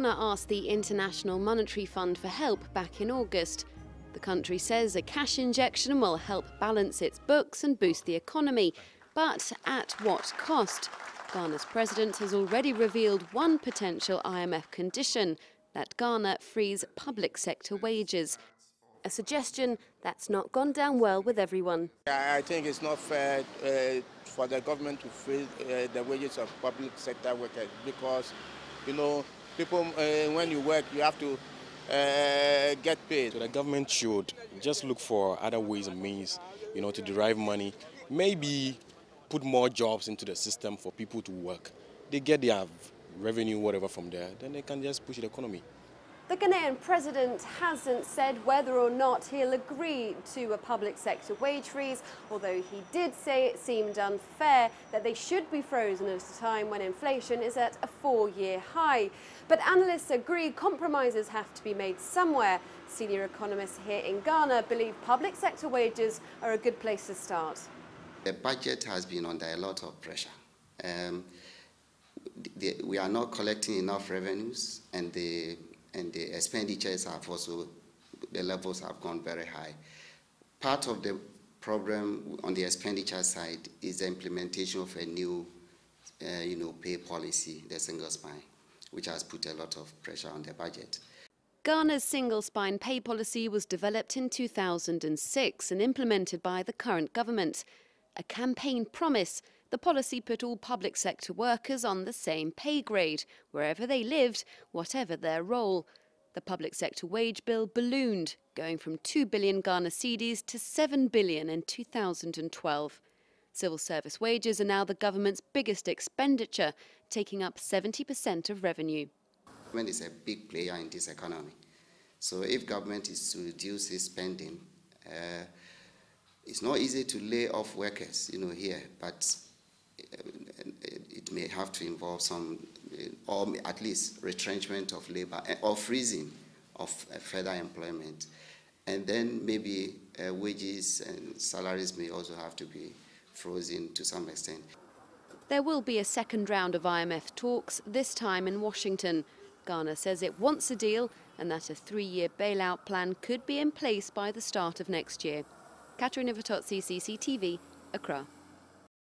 Ghana asked the International Monetary Fund for help back in August. The country says a cash injection will help balance its books and boost the economy. But at what cost? Ghana's president has already revealed one potential IMF condition, that Ghana frees public sector wages. A suggestion that's not gone down well with everyone. I think it's not fair for the government to freeze the wages of public sector workers because, you know, people, when you work, you have to get paid. So the government should just look for other ways and means, you know, to derive money. Maybe put more jobs into the system for people to work. They get their revenue, whatever, from there, then they can just push the economy. The Ghanaian president hasn't said whether or not he'll agree to a public sector wage freeze, although he did say it seemed unfair that they should be frozen at a time when inflation is at a 4-year high. But analysts agree compromises have to be made somewhere. Senior economists here in Ghana believe public sector wages are a good place to start. The budget has been under a lot of pressure. We are not collecting enough revenues, and the expenditures have also, the levels have gone very high. Part of the problem on the expenditure side is the implementation of a new, pay policy, the single spine, which has put a lot of pressure on the budget. Ghana's single spine pay policy was developed in 2006 and implemented by the current government. A campaign promise, the policy put all public sector workers on the same pay grade, wherever they lived, whatever their role. The public sector wage bill ballooned, going from 2 billion Ghana cedis to 7 billion in 2012. Civil service wages are now the government's biggest expenditure, taking up 70% of revenue. Government is a big player in this economy. So if government is to reduce its spending, it's not easy to lay off workers, here, but it may have to involve some, or at least retrenchment of labor, or freezing of further employment. And then maybe wages and salaries may also have to be frozen to some extent. There will be a second round of IMF talks, this time in Washington. Ghana says it wants a deal and that a 3-year bailout plan could be in place by the start of next year. Katerina Vitozzi, CCTV, Accra.